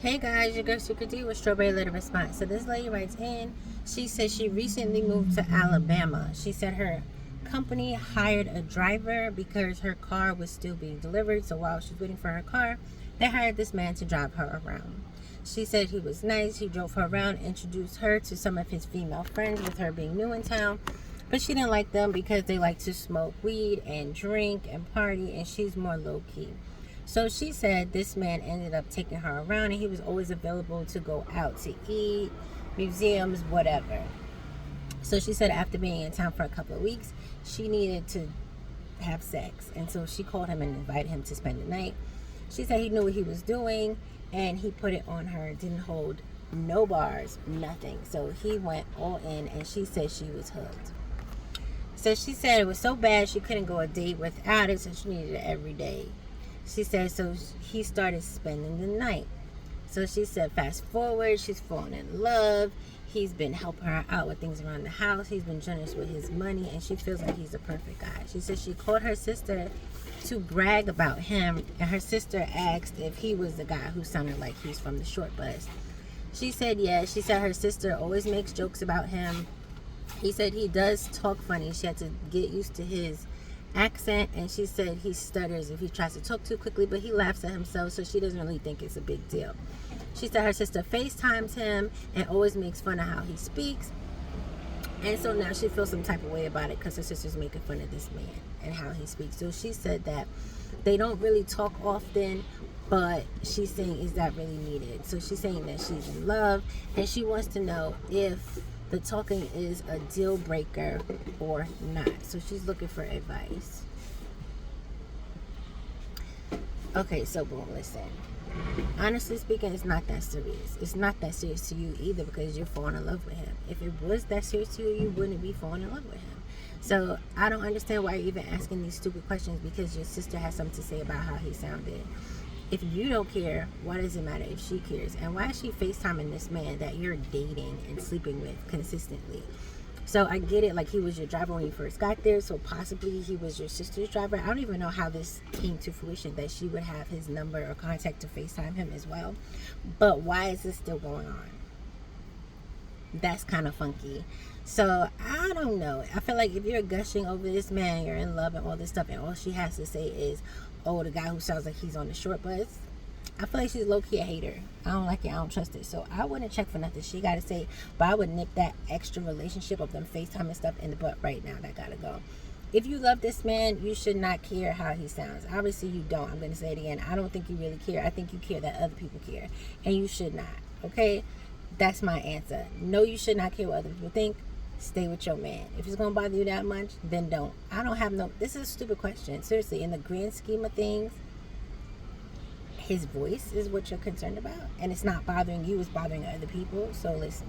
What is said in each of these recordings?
Hey guys, your girl SeekretD with Strawberry Letter Response. So this lady writes in, she says she recently moved to Alabama. She said her company hired a driver because her car was still being delivered. So while she's waiting for her car, they hired this man to drive her around. She said he was nice. He drove her around, introduced her to some of his female friends with her being new in town. But she didn't like them because they like to smoke weed and drink and party, and she's more low-key. So she said this man ended up taking her around, and he was always available to go out to eat, museums, whatever. So she said after being in town for a couple of weeks, she needed to have sex. And so she called him and invited him to spend the night. She said he knew what he was doing, and he put it on her, didn't hold no bars, nothing. So he went all in, and she said she was hooked. So she said it was so bad she couldn't go a date without it, so she needed it every day. She said, so he started spending the night. So she said, fast forward, she's fallen in love. He's been helping her out with things around the house. He's been generous with his money, and she feels like he's a perfect guy. She said she called her sister to brag about him, and her sister asked if he was the guy who sounded like he's from the short bus. She said, yeah. She said her sister always makes jokes about him. He said he does talk funny. She had to get used to his accent, and she said he stutters if he tries to talk too quickly, but he laughs at himself, so she doesn't really think it's a big deal. She said her sister FaceTimes him and always makes fun of how he speaks, and so now she feels some type of way about it because her sister's making fun of this man and how he speaks. So she said that they don't really talk often, but she's saying, is that really needed? So she's saying that she's in love, and she wants to know if the talking is a deal breaker or not. So she's looking for advice. Okay, so boom, listen. Honestly speaking, it's not that serious. It's not that serious to you either because you're falling in love with him. If it was that serious to you, you wouldn't be falling in love with him. So I don't understand why you're even asking these stupid questions because your sister has something to say about how he sounded. If you don't care, why does it matter if she cares? And why is she FaceTiming this man that you're dating and sleeping with consistently? So I get it, like he was your driver when you first got there, so possibly he was your sister's driver. I don't even know how this came to fruition that she would have his number or contact to FaceTime him as well. But why is this still going on? That's kind of funky. So I don't know. I feel like if you're gushing over this man, you're in love and all this stuff, and all she has to say is, oh, the guy who sounds like he's on the short bus, I feel like she's low-key a hater. I don't like it. I don't trust it. So I wouldn't check for nothing she got to say, but I would nip that extra relationship of them FaceTime and stuff in the butt right now. That got to go. If you love this man, you should not care how he sounds. Obviously you don't. I'm going to say it again. I don't think you really care. I think you care that other people care, and you should not. Okay? That's my answer. No, you should not care what other people think. Stay with your man. If it's going to bother you that much, then don't. I don't have no... This is a stupid question. Seriously, in the grand scheme of things, his voice is what you're concerned about, and it's not bothering you, it's bothering other people. So listen.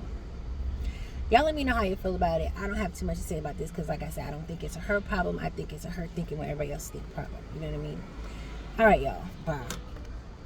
Y'all let me know how you feel about it. I don't have too much to say about this because, like I said, I don't think it's a her problem. I think it's a her thinking what everybody else thinks problem. You know what I mean? All right, y'all. Bye.